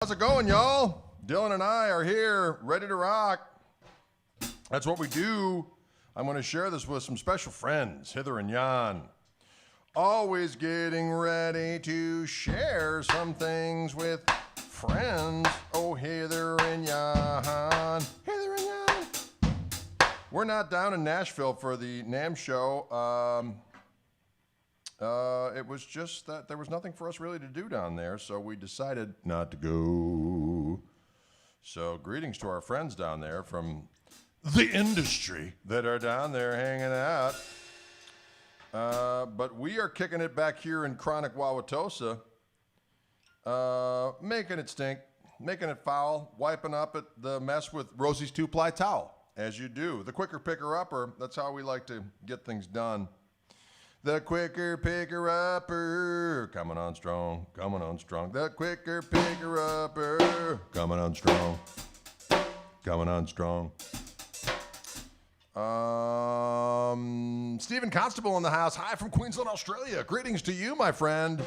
How's it going, y'all? Dylan and I are here, ready to rock. That's what we do. I'm going to share this with some special friends, Hither and Yon. Always getting ready to share some things with friends. Oh, Hither and Yon. Hither and Yon. We're not down in Nashville for the NAMM show. It was just that there was nothing for us really to do down there, so we decided not to go. So greetings to our friends down there from the industry that are down there hanging out. But we are kicking it back here in chronic Wauwatosa, making it stink, making it foul, wiping up at the mess with Rosie's two-ply towel, as you do. The quicker picker-upper, that's how we like to get things done. The quicker picker-upper, coming on strong, coming on strong. The quicker picker-upper, coming on strong, coming on strong. Stephen Constable in the house. Hi from Queensland, Australia. Greetings to you, my friend.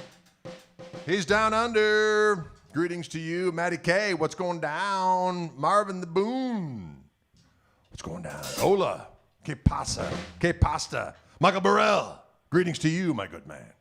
He's down under. Greetings to you, Matty K. What's going down? Marvin the Boone. What's going down? Hola. Que pasa? Que pasta? Michael Burrell. Greetings to you, my good man.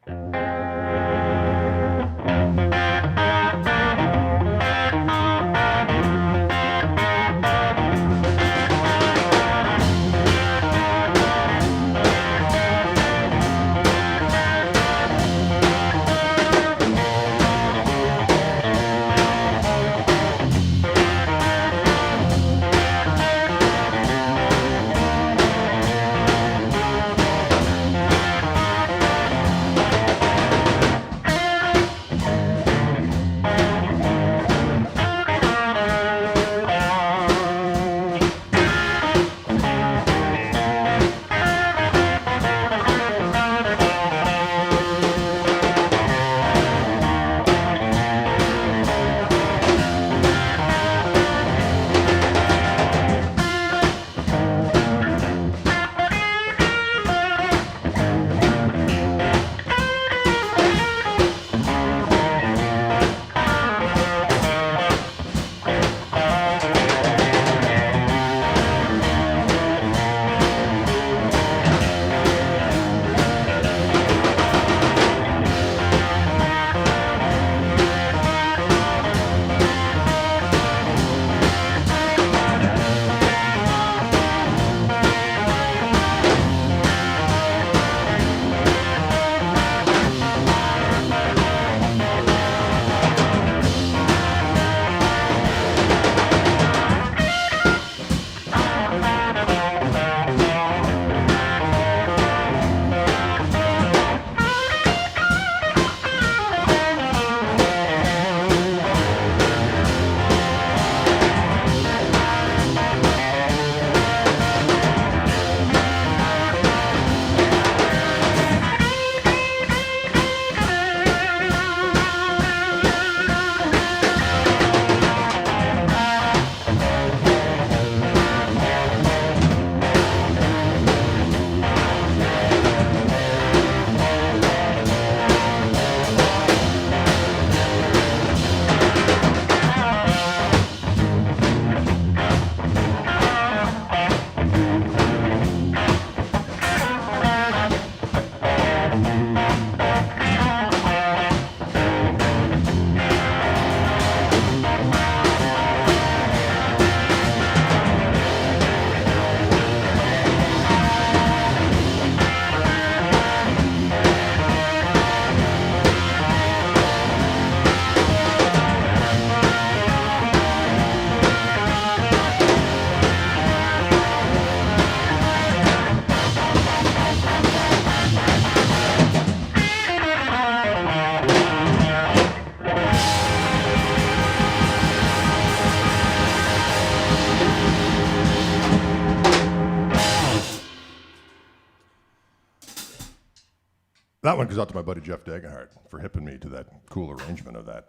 That one goes out to my buddy Jeff Dagahart for hipping me to that cool arrangement of that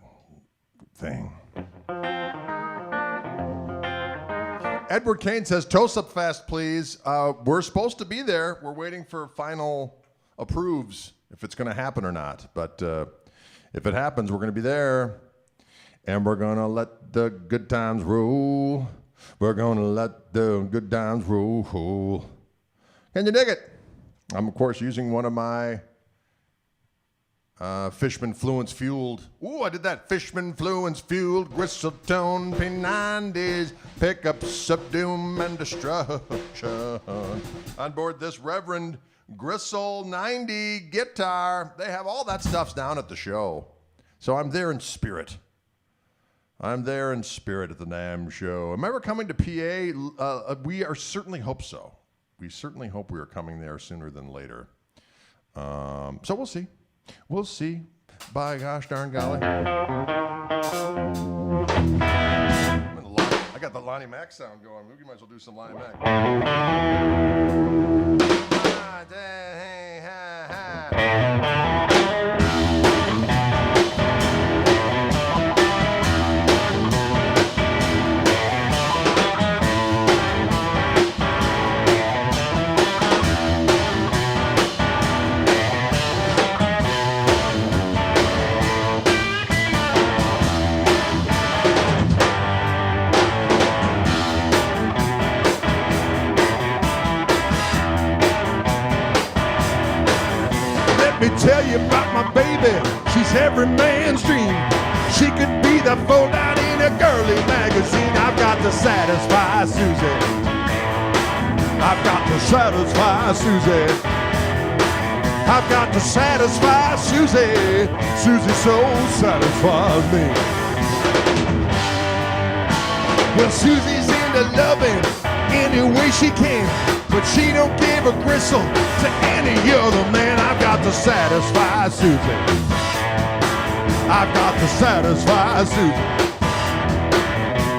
thing. Edward Kane says, toast up fast, please. We're supposed to be there. We're waiting for final approves if it's going to happen or not. But if it happens, we're going to be there. And we're gonna let the good times roll. We're gonna let the good times roll. Can you dig it? I'm, of course, using one of my Fishman Fluence fueled. Ooh, I did that. Fishman Fluence fueled Gristletone P90s. Pickup, subdoom, and destruction. On board this Reverend Gristle 90 guitar. They have all that stuff down at the show. So I'm there in spirit. I'm there in spirit at the NAMM show. Am I ever coming to PA? We are certainly hope so. We certainly hope we are coming there sooner than later. So we'll see. We'll see. By gosh darn golly. I got the Lonnie Mac sound going. We might as well do some Lonnie Mac. Let me tell you about my baby, she's every man's dream. She could be the fold-out in a girly magazine. I've got to satisfy Susie. I've got to satisfy Susie. I've got to satisfy Susie. Susie so satisfies me. Well, Susie's into loving any way she can, but she don't give a gristle to any other man. I've got to satisfy Susie. I've got to satisfy Susie.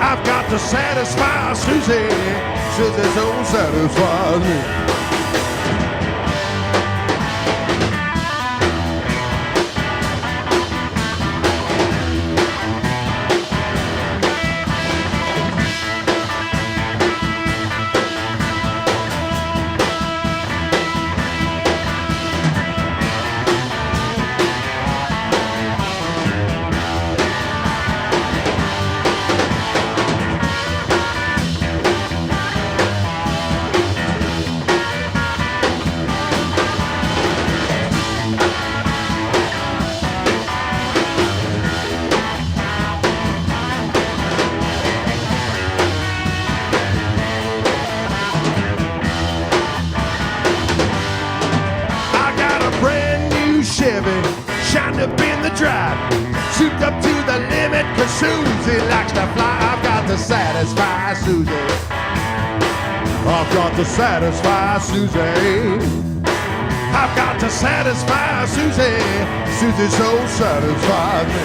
I've got to satisfy Susie. Susie so satisfies me. Shined up in the drive, souped up to the limit, cause Susie likes to fly. I've got to satisfy Susie. I've got to satisfy Susie. I've got to satisfy Susie. Susie so satisfies me.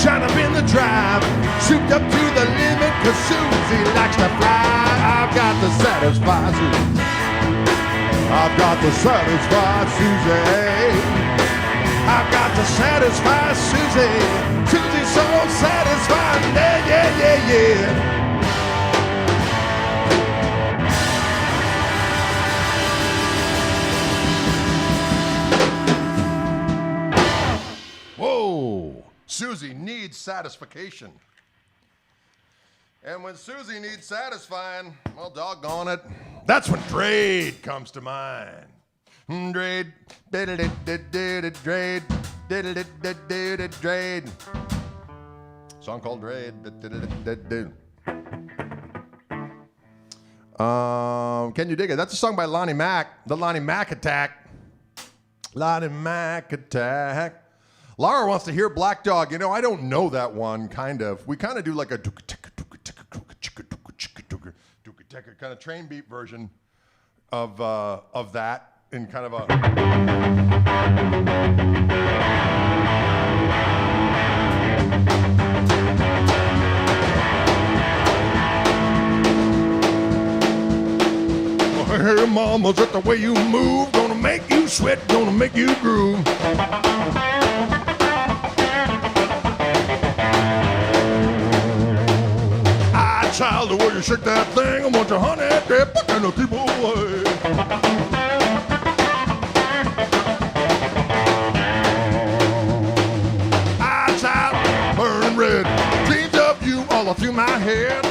Shine up in the drive, souped up to the limit, cause Susie likes to fly. I've got to satisfy Susie. I've got to satisfy Susie. I've got to satisfy Susie. Susie's so satisfied. Yeah, yeah, yeah, yeah. Whoa! Susie needs satisfaction. And when Susie needs satisfying, well, doggone it, that's when Drade comes to mind. Drade, Drade, Drade. Song called Drade. Can you dig it? That's a song by Lonnie Mack, the Lonnie Mack Attack. Lonnie Mack Attack. Laura wants to hear Black Dog. You know, I don't know that one, kind of. We kind of do like a kind of train beat version of that in kind of a... Hey, mama, just the way you move, gonna make you sweat, gonna make you groove. Ah, child, the way you shake that thing, I want your honey dip and the people away. Ah, child, burning red, dreams of you all through my head.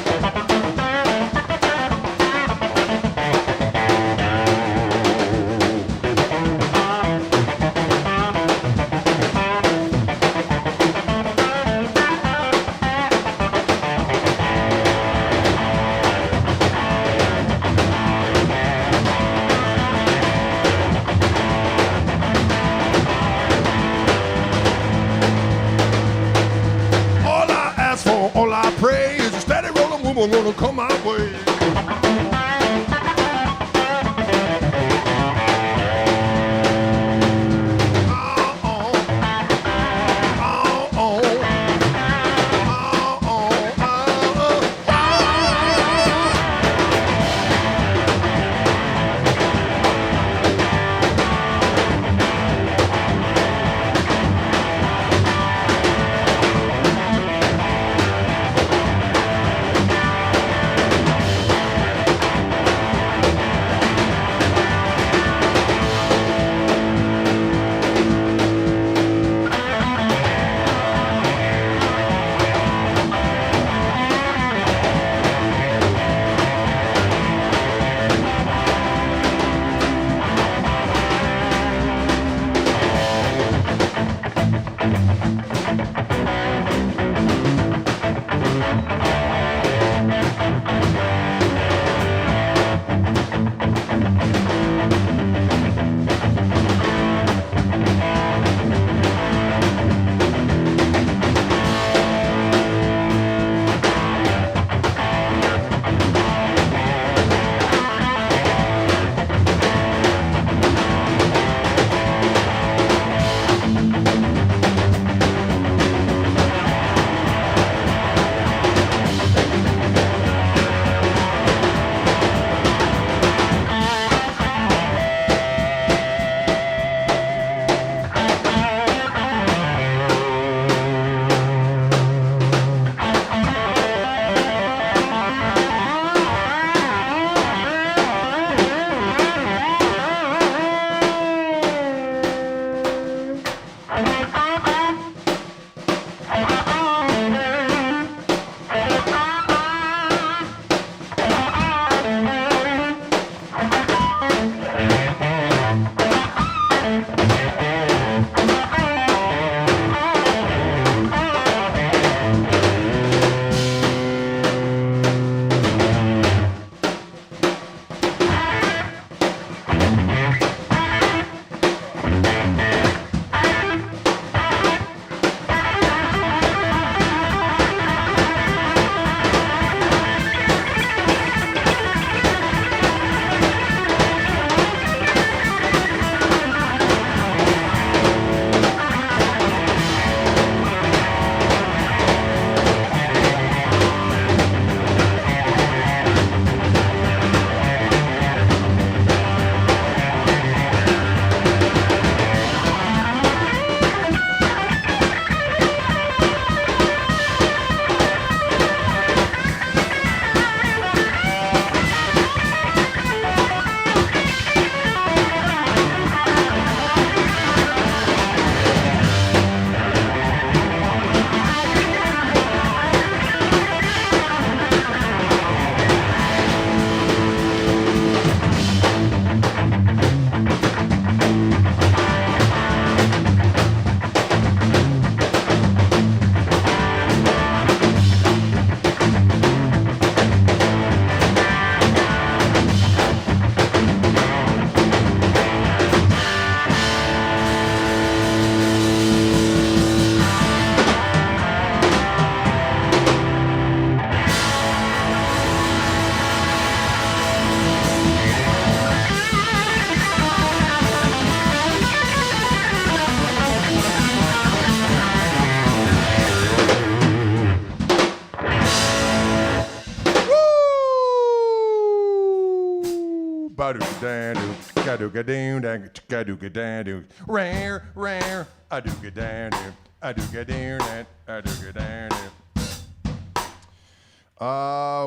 ba-doo-ga-dan-doo, ga-doo-ga-doon-dang, ga-doo-ga-dan-doo, rare, rare, a-doo-ga-dan-doo, a-doo-ga-doon-dang, a-doo-ga-dan-doo.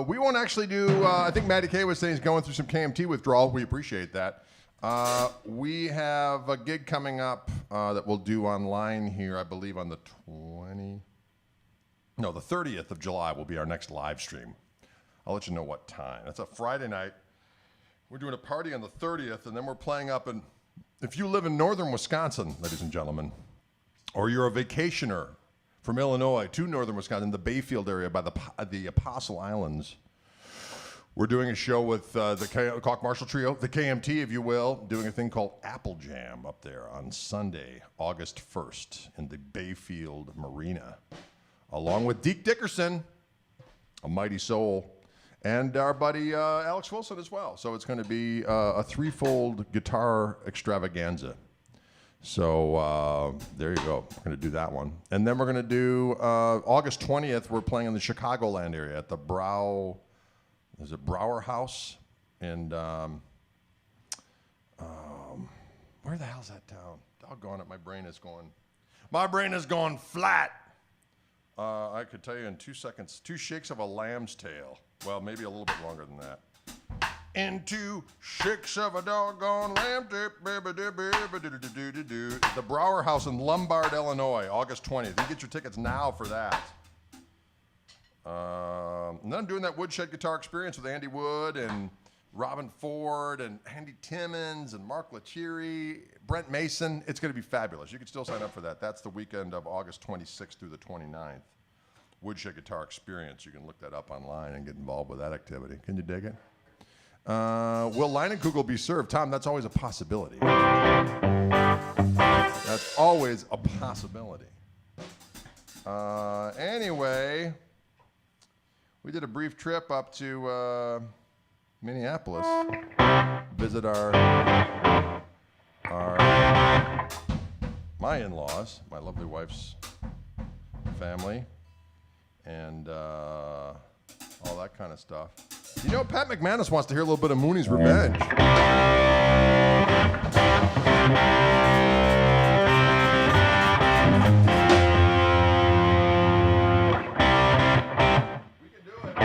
We won't actually do, I think Matty K was saying he's going through some KMT withdrawal. We appreciate that. We have a gig coming up that we'll do online here, I believe on the 30th of July will be our next live stream. I'll let you know what time. That's a Friday night. We're doing a party on the 30th, and then we're playing up in, if you live in northern Wisconsin, ladies and gentlemen, or you're a vacationer from Illinois to northern Wisconsin, the Bayfield area by the Apostle Islands, we're doing a show with the Koch Marshall Trio, the KMT, if you will, doing a thing called Apple Jam up there on Sunday, August 1st in the Bayfield Marina, along with Deke Dickerson, a mighty soul, and our buddy Alex Wilson as well. So it's going to be a threefold guitar extravaganza. So there you go. We're going to do that one. And then we're going to do August 20th, we're playing in the Chicagoland area at the Brower House. And where the hell's that town? Doggone it, my brain is going flat. I could tell you in 2 seconds, 2 shakes of a lamb's tail. Well, maybe a little bit longer than that. In 2 shakes of a doggone lamb tail. The Brower House in Lombard, Illinois, August 20th. You can get your tickets now for that. And then I'm doing that Woodshed Guitar Experience with Andy Wood and Robin Ford and Andy Timmons and Mark Lettieri, Brent Mason. It's going to be fabulous. You can still sign up for that. That's the weekend of August 26th through the 29th. Woodshed Guitar Experience. You can look that up online and get involved with that activity. Can you dig it? Will Leinenkugel be served? Tom, that's always a possibility. That's always a possibility. Anyway, we did a brief trip up to Minneapolis, visit my in-laws, my lovely wife's family, and all that kind of stuff. You know, Pat McManus wants to hear a little bit of Mooney's Revenge. We can do it.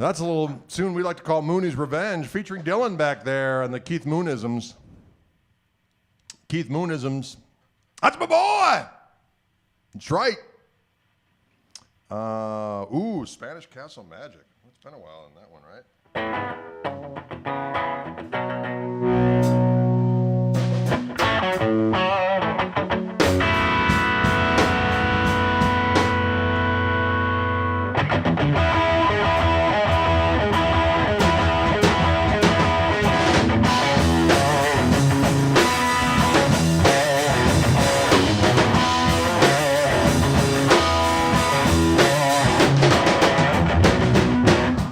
That's a little tune we like to call Mooney's Revenge, featuring Dylan back there and the Keith Moonisms. Keith Moonisms. That's my boy! That's right. Spanish Castle Magic. It's been a while on that one, right?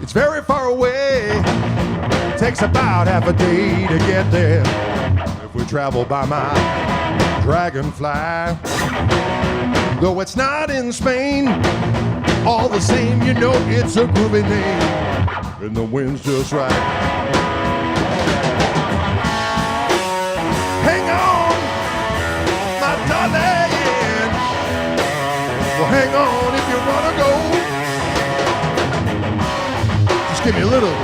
It's very far away. Takes about half a day to get there. If we travel by my dragonfly. Though it's not in Spain, all the same, you know it's a groovy name. And the wind's just right. Hang on, my darling. Well, hang on if you wanna go. Give me a little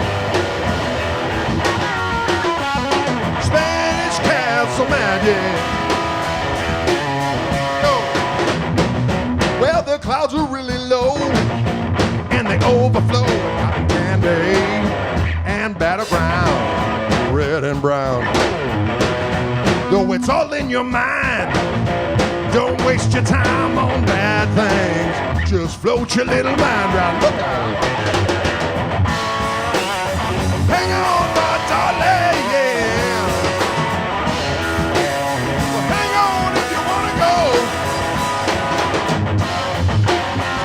Spanish Castle Magic. Oh. Well, the clouds are really low and they overflow with cotton candy and battleground, red and brown. Though it's all in your mind, don't waste your time on bad things. Just float your little mind round. Look out. Hang on, my darling, yeah. Well, hang on if you want to go.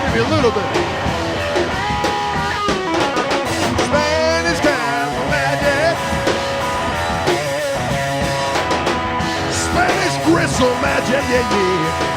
Give me a little bit. Spanish Castle Magic. Spanish Gristle Magic, yeah, yeah.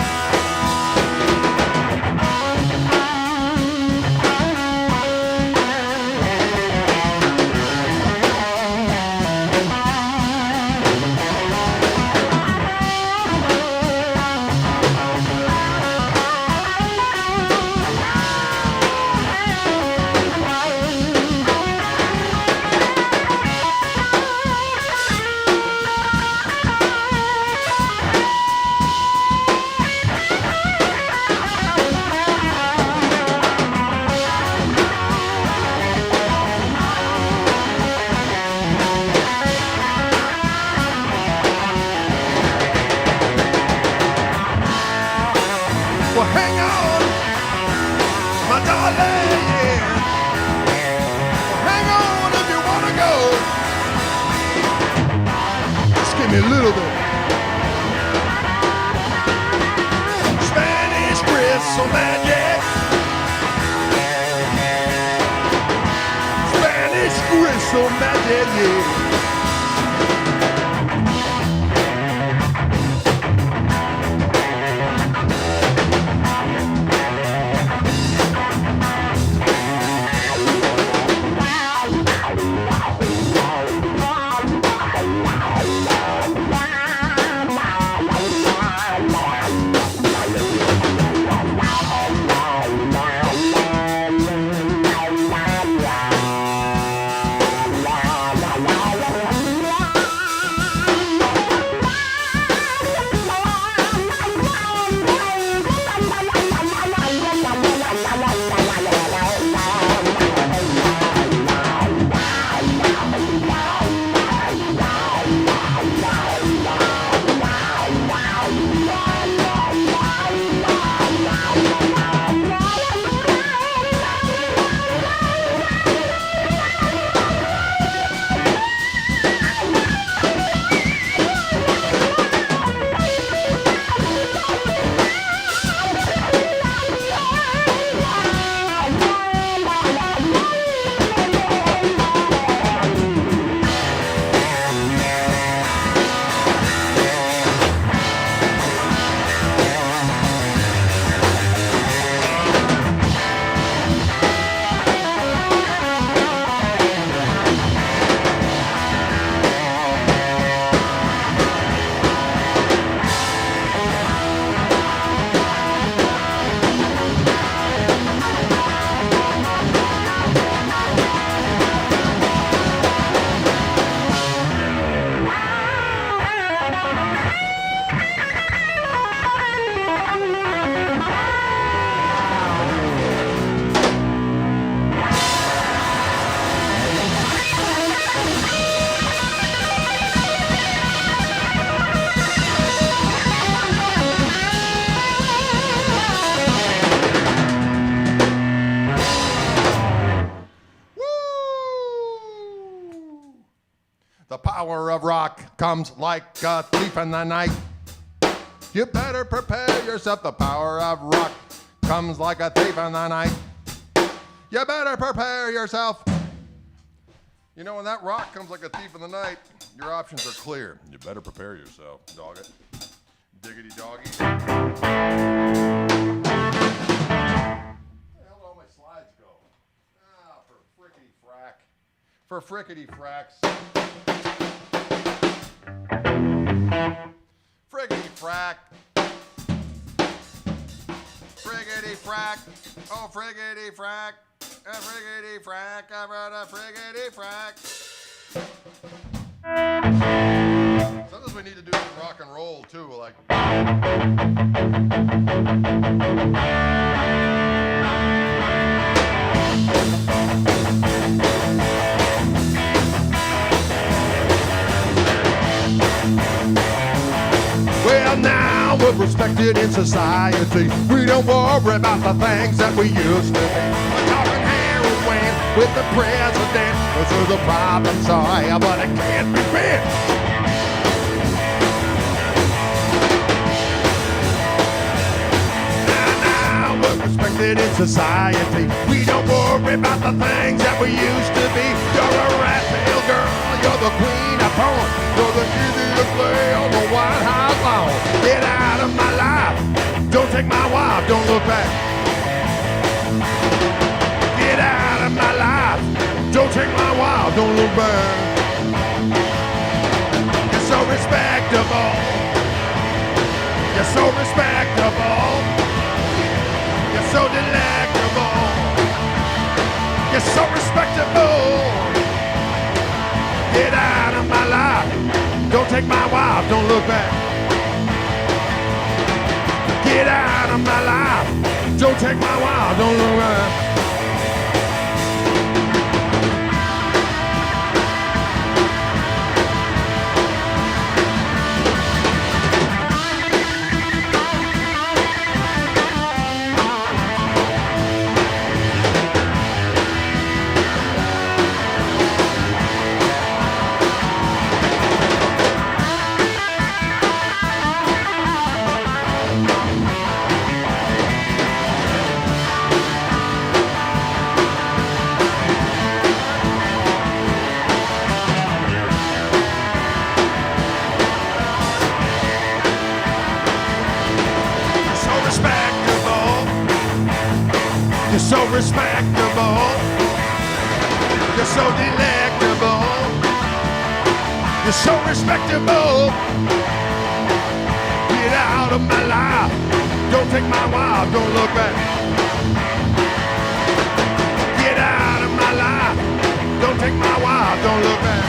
A little bit. Spanish Gristle Magic. Spanish Gristle Magic, yeah. power of rock comes like a thief in the night. You better prepare yourself. The power of rock comes like a thief in the night. You better prepare yourself. You know, when that rock comes like a thief in the night, your options are clear. You better prepare yourself, dog it. Diggity doggy. Where the hell did all my slides go? Ah, for frickety frack. For frickety fracks. Friggity frack. Friggity frack. Oh, friggity frack. A friggity frack. I brought a friggity frack. Sometimes we need to do some rock and roll too, like. Well, now we're respected in society. We don't worry about the things that we used to be. We're talking heroin with the president. Those are the problems I have, but it can't be fixed. Now we're respected in society. We don't worry about the things that we used to be. You're a rat tail girl. You're the queen of porn. You're the easiest play on the White House lawn. Get out of my life. Don't take my wife. Don't look back. Get out of my life. Don't take my wife. Don't look back. You're so respectable. You're so respectable. You're so delectable. You're so respectable. Get out of my life. Don't take my wife. Don't look back. Get out of my life. Don't take my wife. Don't look back. You're so respectable. You're so delectable. You're so respectable. Get out of my life. Don't take my wife. Don't look back. Get out of my life. Don't take my wife. Don't look back.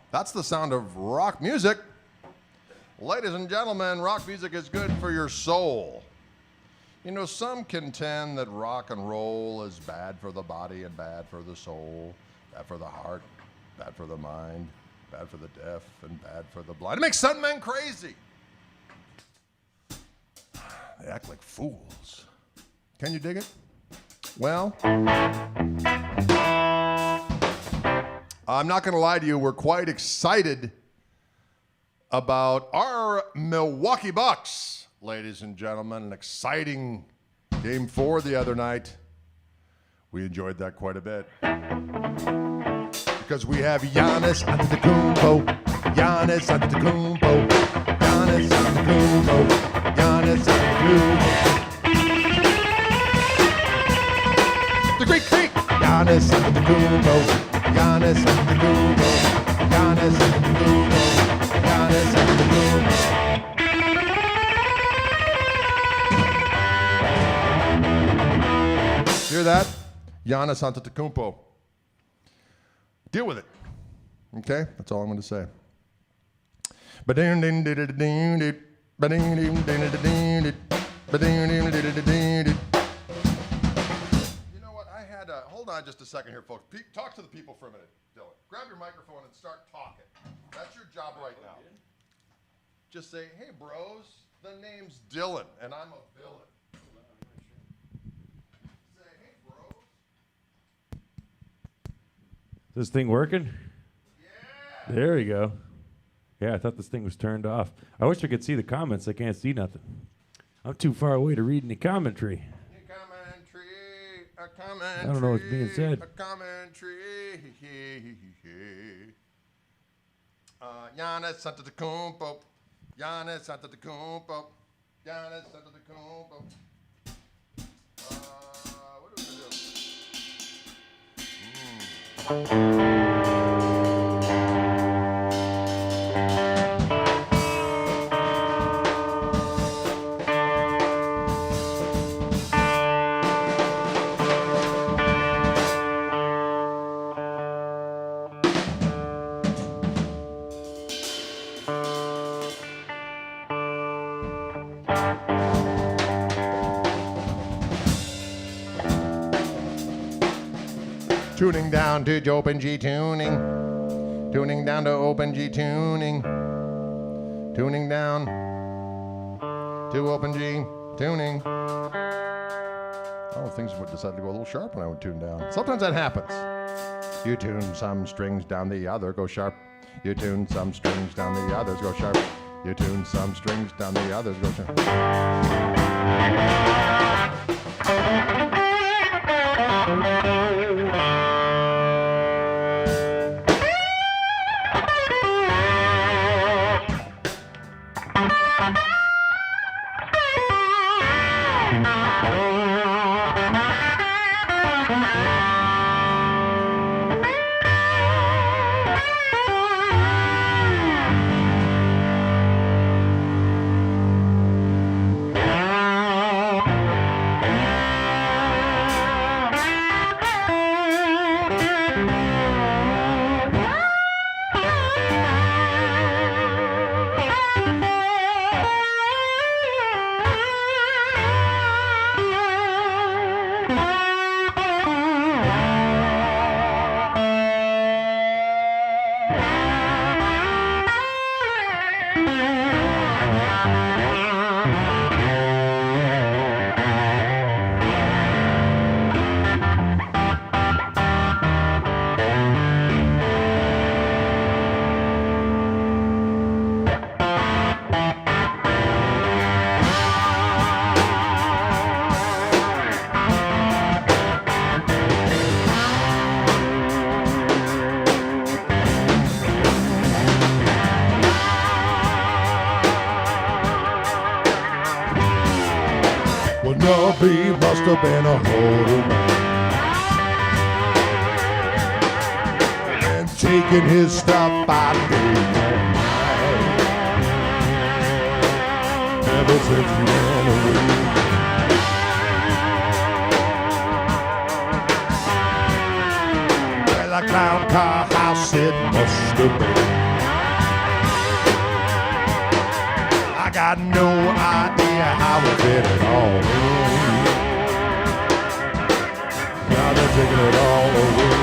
That's the sound of rock music. Ladies and gentlemen, rock music is good for your soul. You know, some contend that rock and roll is bad for the body and bad for the soul, bad for the heart, bad for the mind, bad for the deaf, and bad for the blind. It makes some men crazy. They act like fools. Can you dig it? Well, I'm not going to lie to you. We're quite excited about our Milwaukee Bucks. ladies and gentlemen. An exciting game 4 the other night. We enjoyed that quite a bit. Because we have Giannis Antetokounmpo, Giannis Antetokounmpo, Giannis Antetokounmpo, Giannis Antetokounmpo. The Greek Freak, Giannis Antetokounmpo, Giannis Antetokounmpo, Giannis Antetokounmpo, Giannis Antetokounmpo. Hear that? Giannis Antetokounmpo. Deal with it. Okay? That's all I'm going to say. You know what? I had a... Hold on just a second here, folks. Talk to the people for a minute, Dylan. Grab your microphone and start talking. That's your job right now. Just say, hey, bros, the name's Dylan, and I'm a villain. This thing working? Yeah. There we go. Yeah, I thought this thing was turned off. I wish I could see the comments. I can't see nothing. I'm too far away to read any commentary. A commentary. I don't know what's being said. A commentary. Giannis Antetokounmpo. Giannis Antetokounmpo. Giannis Antetokounmpo. What do we do? Tuning down to Open G Tuning. Tuning down to Open G Tuning. Tuning down to Open G Tuning. Oh, things would decide to go a little sharp when I would tune down. Sometimes that happens. You tune some strings down, the other go sharp. You tune some strings down, the others go sharp. You tune some strings down, the others go sharp. Nubby must have been a hoarder and taking his stuff by day and night. Ever since he ran away. Well, a clown car house it must have been. I got no idea how it fit it all in. Now they're taking it all away.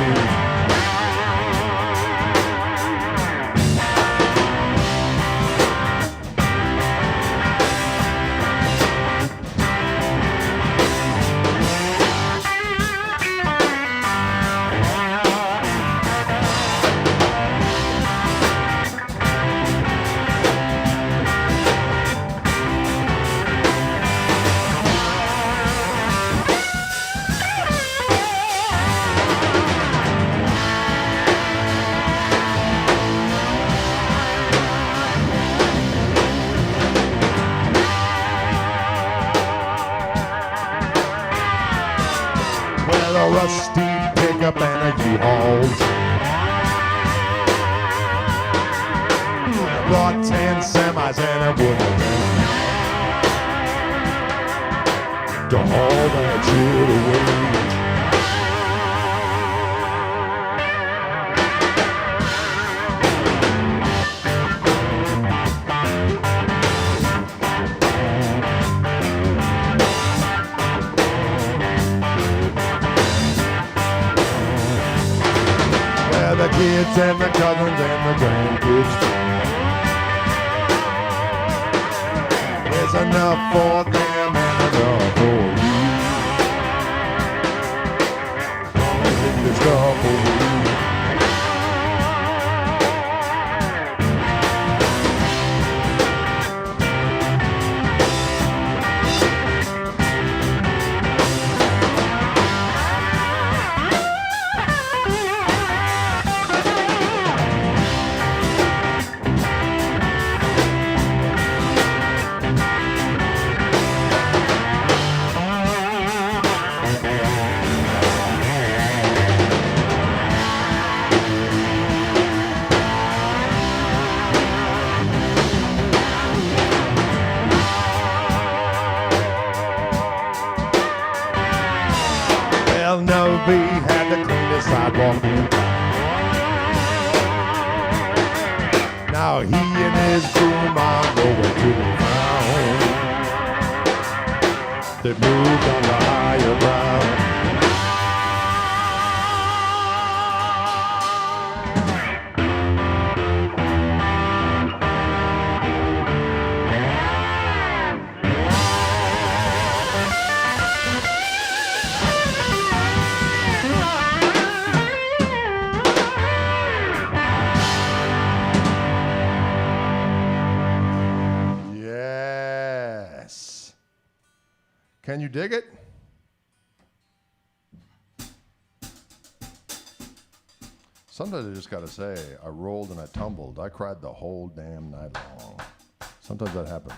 pickup and a U-Haul. Bought 10 semis and a wooden to haul that shit away. Well, the kids and the cousins and the grandkids, there's enough for them and enough for you. There's enough for you. Well, Novi had the cleanest sidewalk. Now he and his broom are nowhere to be found. They've moved on to higher ground. Yes. Can you dig it? Sometimes I just gotta say, I rolled and I tumbled. I cried the whole damn night long. Sometimes that happens.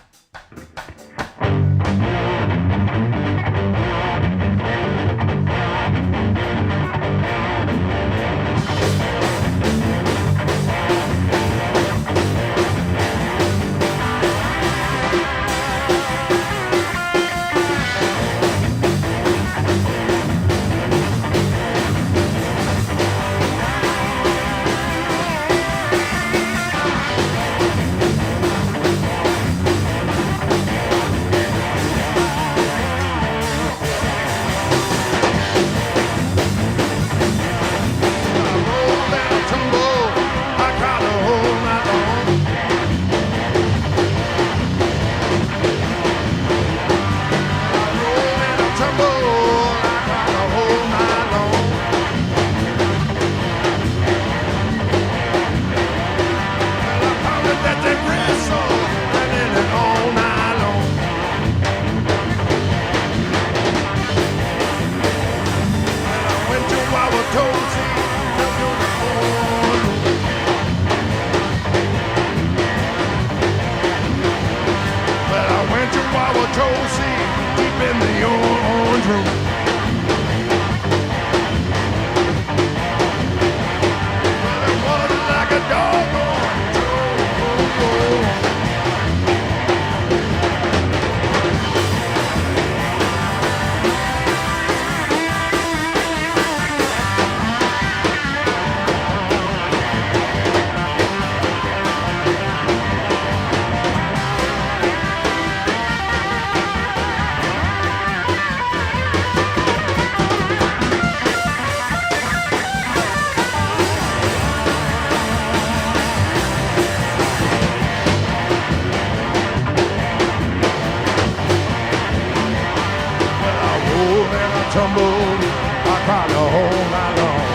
tumbled, I cried the whole night long.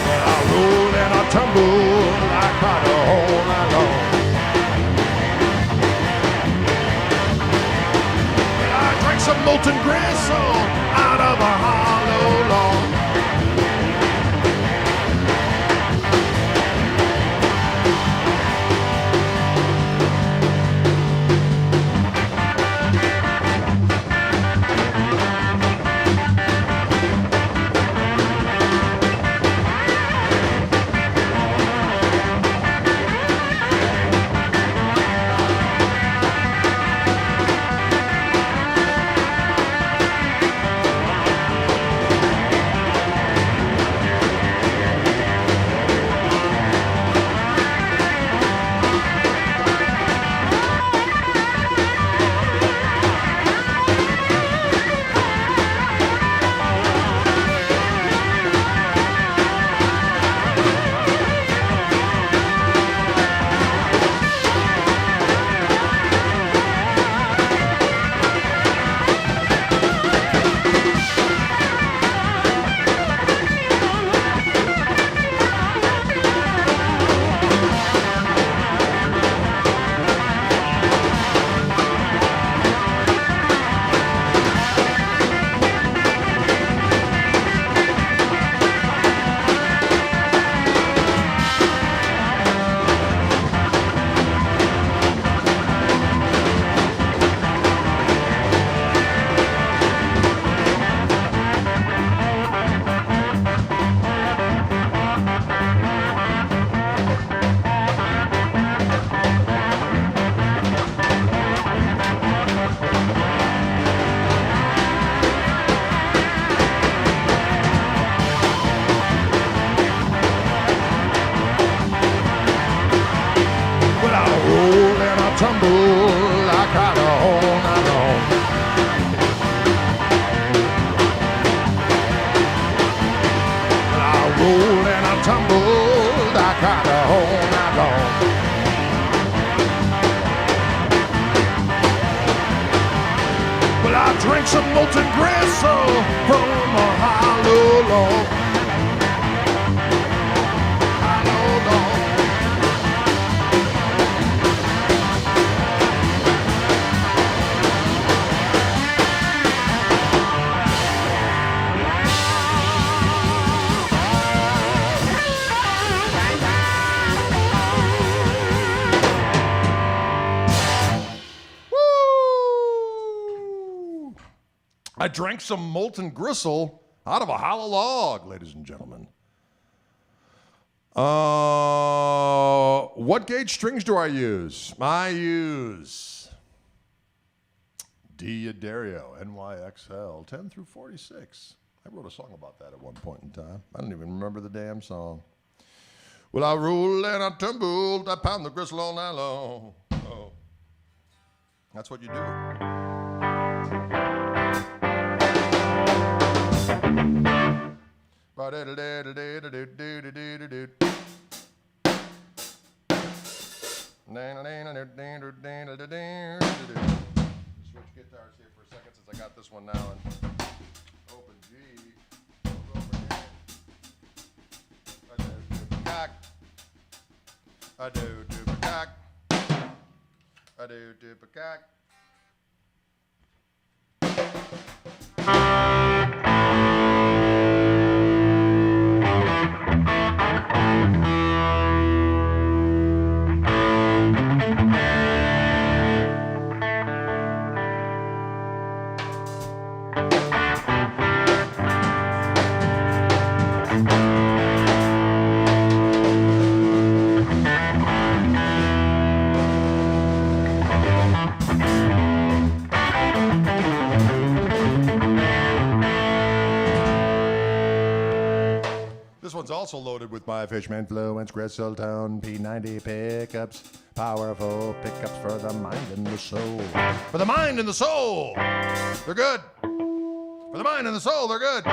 Well, I rolled and I tumbled, I cried the whole night long. Well, I drank some molten gristle out of a hollow log. I tumbled, I cried the whole night long. Well, I drank some molten gristle from a hollow log. Hollow log. Woo! I drank some molten gristle out of a hollow log, ladies and gentlemen. What gauge strings do I use? I use D Dario, NYXL, 10 through 46. I wrote a song about that at one point in time. I don't even remember the damn song. Well, I rolled and I tumbled, I pound the gristle all night long. Oh. That's what you do. Switch guitars here for a second since I got this one now in open G. I do duplicate. I do duplicate. This one's also loaded with my Fishman Fluence Gristle Tone P90 pickups. Powerful pickups for the mind and the soul. For the mind and the soul, they're good. For the mind and the soul, they're good.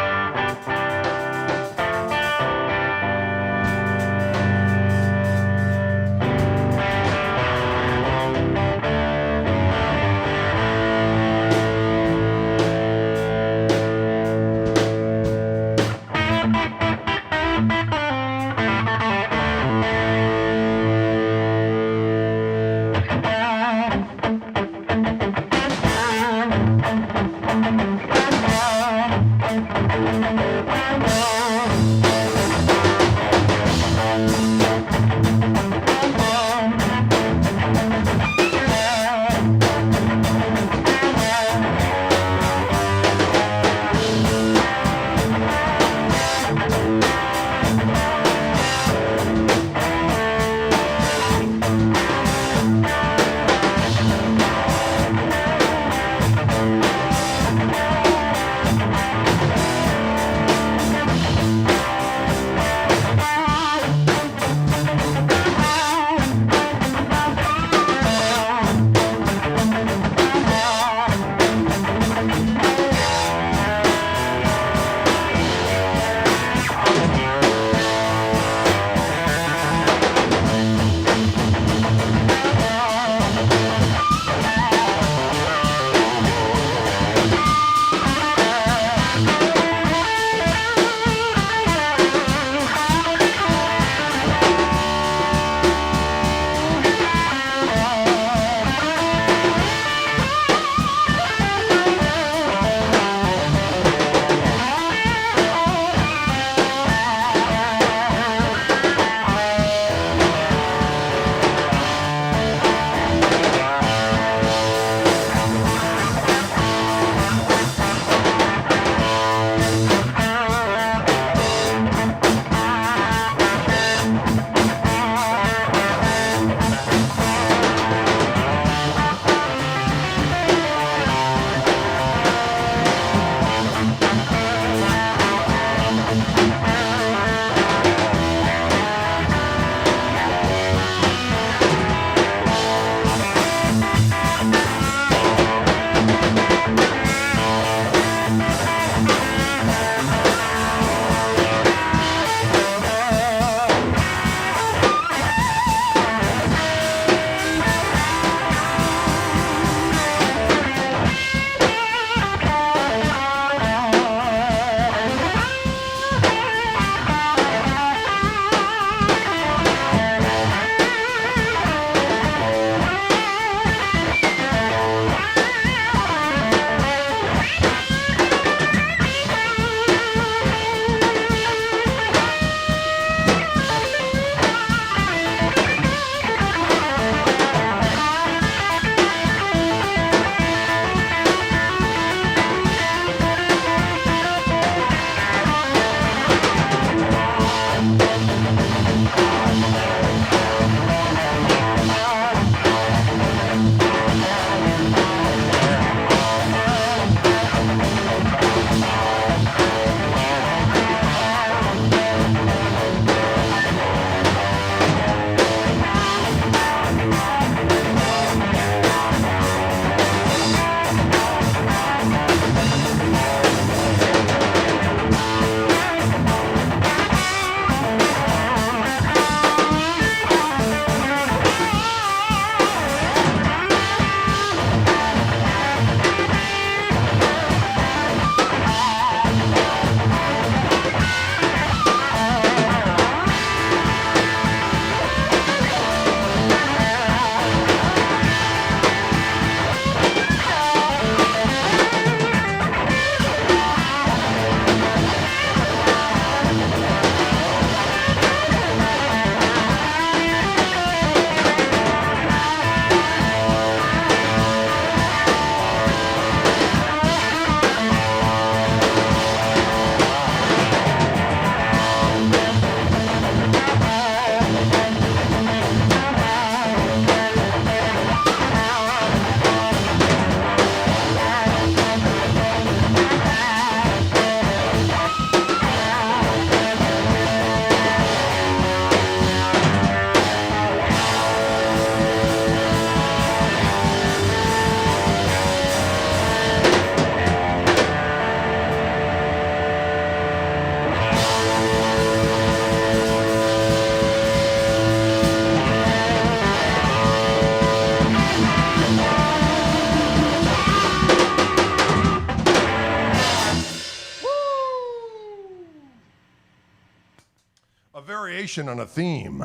A variation on a theme.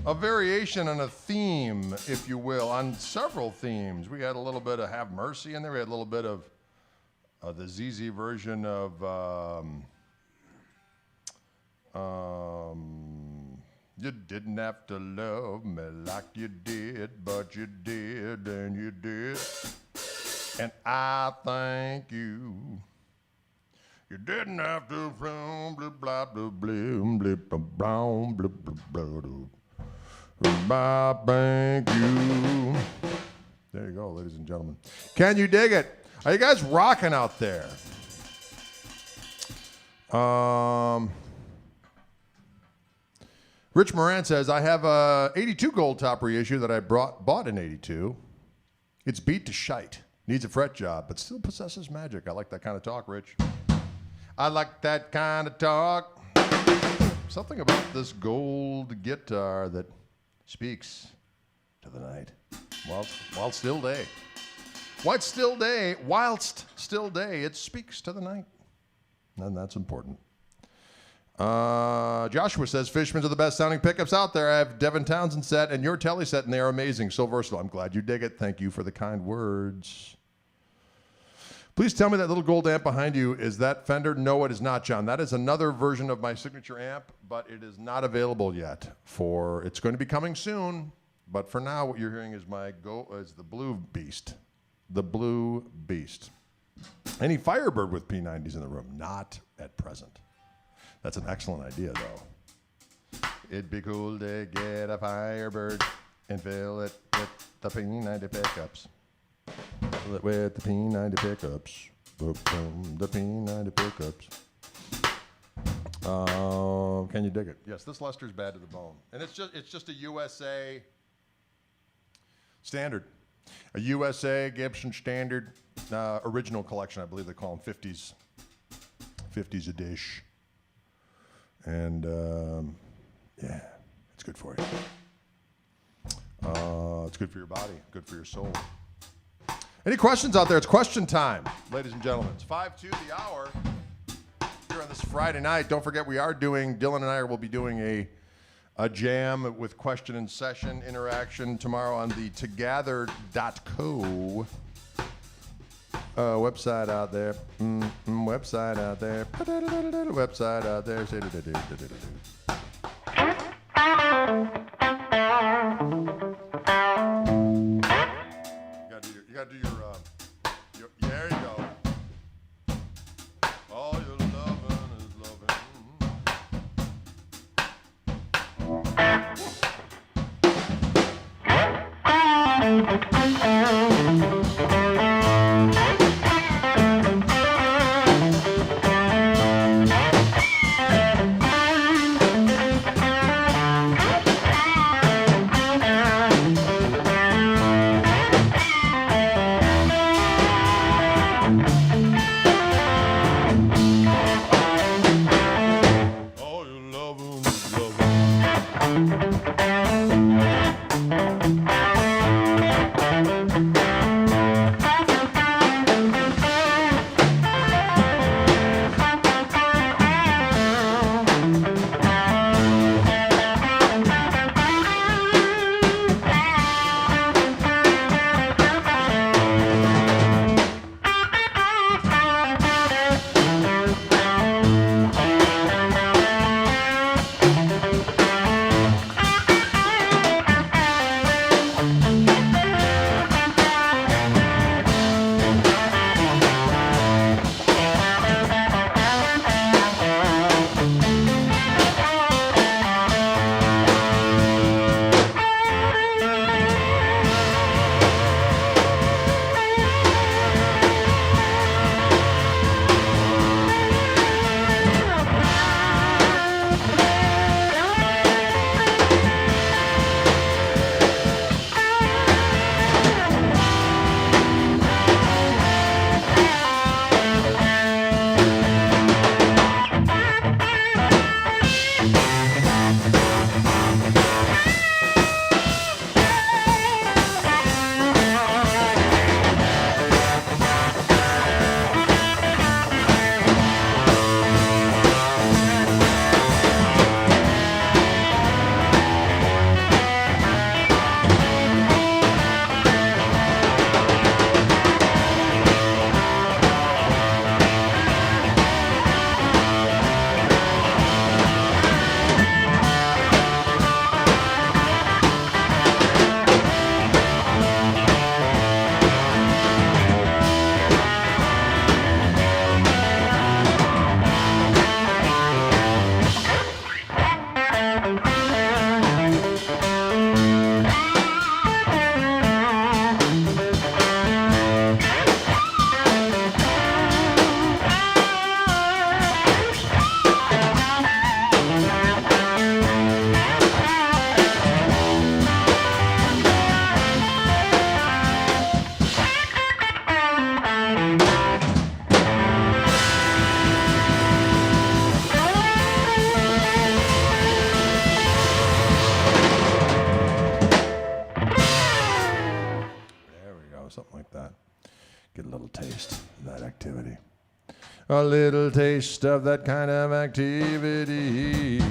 A variation on a theme, if you will, on several themes. We had a little bit of Have Mercy in there. We had a little bit of the ZZ version of You didn't have to love me like you did, but you did, and you did. And I thank you. You didn't have to blah blah blah blah blah blah blah blah blah blah. I thank you. There you go, ladies and gentlemen. Can you dig it? Are you guys rocking out there? Rich Moran says, I have a 82 gold top reissue that I bought in 82. It's beat to shite. Needs a fret job, but still possesses magic. I like that kind of talk, Rich. I like that kind of talk. Something about this gold guitar that speaks to the night while still day. Whilst still day, it speaks to the night. And that's important. Joshua says, Fishman's are the best sounding pickups out there. I have Devin Townsend set and your Telly set, and they are amazing. So versatile. I'm glad you dig it. Thank you for the kind words. Please tell me that little gold amp behind you, is that Fender? No, it is not, John. That is another version of my signature amp, but it is not available yet. It's going to be coming soon, but for now, what you're hearing is the Blue Beast. The Blue Beast. Any Firebird with P90s in the room? Not at present. That's an excellent idea, though. It'd be cool to get a Firebird and fill it with the P90 pickups. Fill it with the P90 pickups. The P90 pickups. Can you dig it? Yes, this luster's bad to the bone. And it's just a USA standard. A USA Gibson standard original collection, I believe they call them 50s. 50s a dish. And yeah, it's good for you. It's good for your body, good for your soul. Any questions out there? It's question time, ladies and gentlemen. It's 5 to the hour here on this Friday night. Don't forget, Dylan and I will be doing a jam with question and session interaction tomorrow on the together.co website out there. Website out there. Website out there. You gotta do your there you go. All your loving is loving. A little taste of that kind of activity.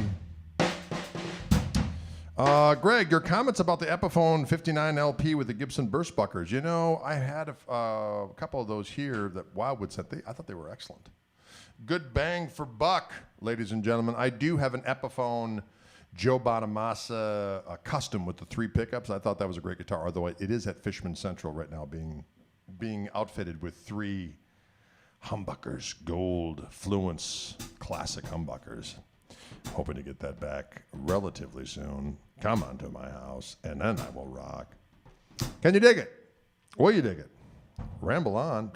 Greg, your comments about the Epiphone 59 LP with the Gibson Burstbuckers. You know, I had a couple of those here that Wildwood sent. I thought they were excellent. Good bang for buck, ladies and gentlemen. I do have an Epiphone Joe Bonamassa custom with the 3 pickups. I thought that was a great guitar, although it is at Fishman Central right now being outfitted with 3 humbuckers, gold Fluence classic humbuckers. Hoping to get that back relatively soon. Come on to my house, and then I will rock. Can you dig it? Will you dig it? Ramble on.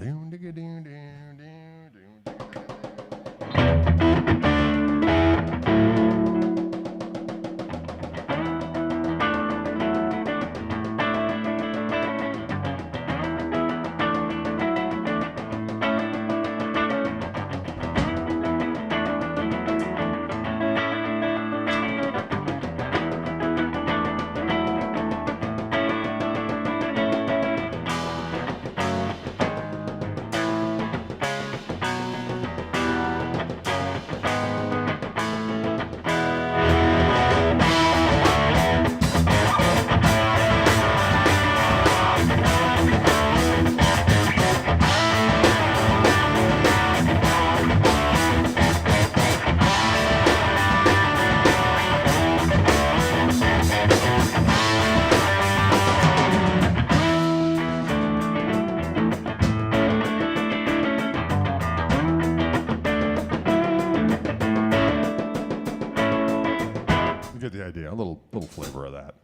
A little flavor of that.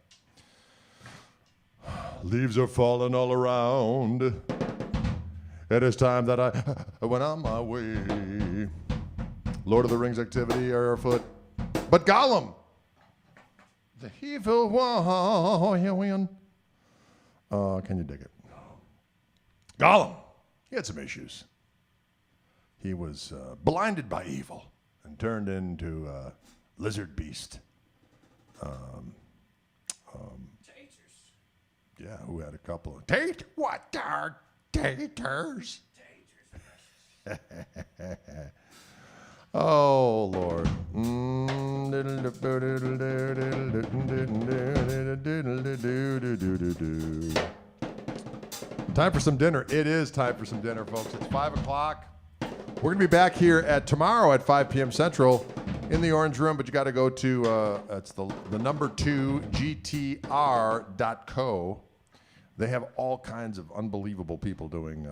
Leaves are falling all around. It is time that I went on my way. Lord of the Rings activity are afoot. But Gollum, the evil one. Can you dig it? Gollum, he had some issues. He was blinded by evil and turned into a lizard beast. Yeah, who had a couple of what are taters? Oh Lord. Time for some dinner. It is time for some dinner, folks. It's 5 o'clock. We're going to be back here tomorrow at 5 p.m. Central in the Orange Room, but you got to go to it's the number 2 GTR.co. They have all kinds of unbelievable people doing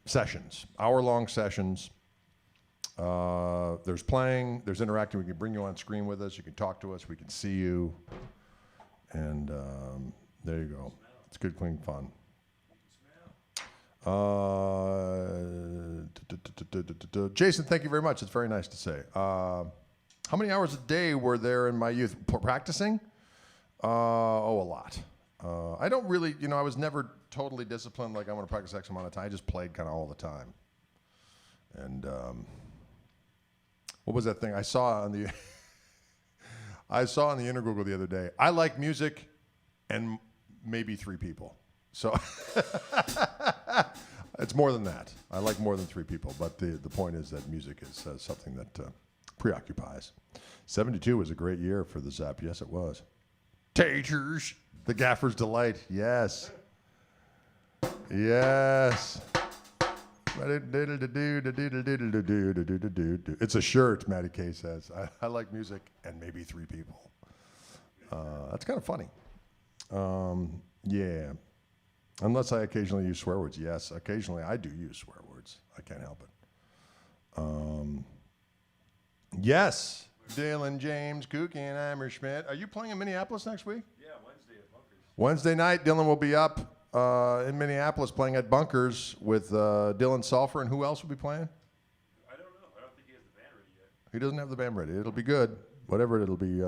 sessions, hour-long sessions. There's playing, there's interacting. We can bring you on screen with us. You can talk to us. We can see you. And there you go. It's good, clean fun. Jason, thank you very much. It's very nice to say. How many hours a day were there in my youth practicing? A lot. I don't really, I was never totally disciplined. Like, I'm going to practice X amount of time. I just played kind of all the time. And what was that thing I saw on the Intergoogle the other day? I like music and maybe 3 people. So it's more than that. I like more than 3 people. But the point is that music is something that preoccupies. 72 was a great year for the Zap. Yes, it was. Taters, the Gaffer's Delight. Yes. Yes. It's a shirt, Matty K says. I like music and maybe 3 people. That's kind of funny. Yeah. Unless I occasionally use swear words. Yes, occasionally I do use swear words. I can't help it. Yes. Dylan, James, Kooky, and Hammerschmidt. Are you playing in Minneapolis next week? Yeah, Wednesday at Bunkers. Wednesday night, Dylan will be up in Minneapolis playing at Bunkers with Dylan Sulfur. And who else will be playing? I don't know. I don't think he has the band ready yet. He doesn't have the band ready. It'll be good. Whatever it'll be.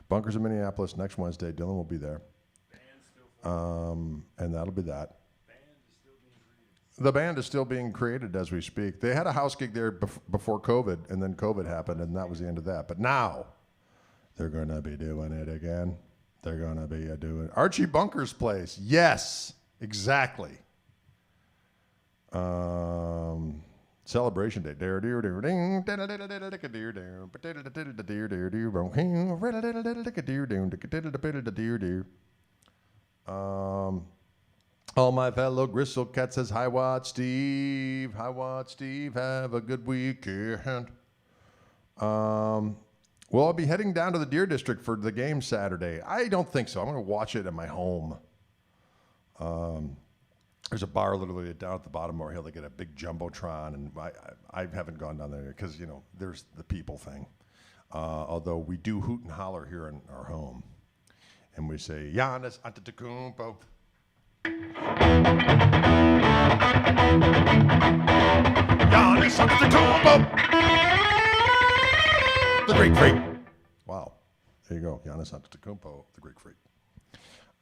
Bunkers in Minneapolis next Wednesday. Dylan will be there. Band's still And that'll be that. Band is still being created. The band is still being created as we speak. They had a house gig there before COVID, and then COVID happened, and that was the end of that. But now they're going to be doing it again. They're going to be doing Archie Bunker's place. Yes, exactly. Celebration Day. All my fellow Gristle Cat says, hi, Watt Steve. Hi, Watt Steve. Have a good weekend. Well, I'll be heading down to the Deer District for the game Saturday. I don't think so. I'm going to watch it at my home. There's a bar literally down at the bottom of our hill. They get a big jumbotron, and I haven't gone down there because, you know, there's the people thing. Although we do hoot and holler here in our home. And we say, Giannis Antetokounmpo. Giannis Antetokounmpo. The Greek Freak. Wow. There you go. Giannis Antetokounmpo, the Greek Freak.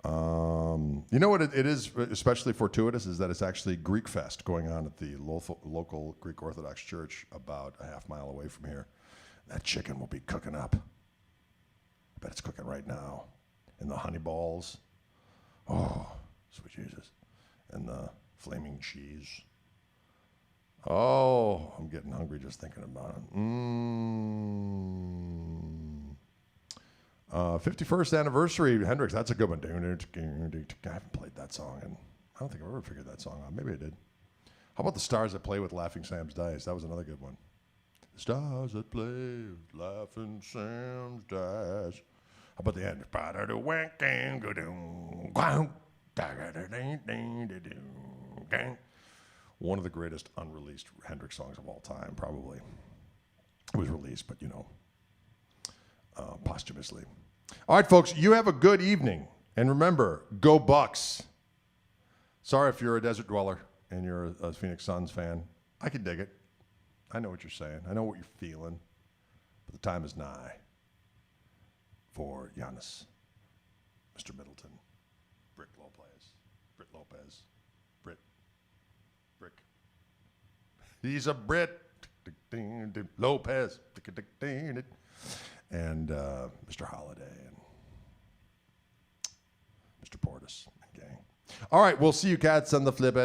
You know what it is especially fortuitous is that it's actually Greek Fest going on at the local Greek Orthodox Church about a half mile away from here. That chicken will be cooking up. I bet it's cooking right now. And the honey balls. Oh, sweet Jesus. And the flaming cheese. Oh, I'm getting hungry just thinking about it. 51st anniversary, Hendrix. That's a good one. I haven't played that song, and I don't think I've ever figured that song out. Maybe I did. How about the Stars That Play with Laughing Sam's Dice? That was another good one. The stars that play with Laughing Sam's Dice. How about the end? One of the greatest unreleased Hendrix songs of all time, probably. It was released, but, you know, posthumously. All right, folks, you have a good evening. And remember, go Bucks. Sorry if you're a Desert Dweller and you're a Phoenix Suns fan. I can dig it. I know what you're saying. I know what you're feeling. But the time is nigh for Giannis, Mr. Middleton, Brick He's a Brit. Lopez. And Mr. Holiday and Mr. Portis and gang. All right, we'll see you cats on the flip.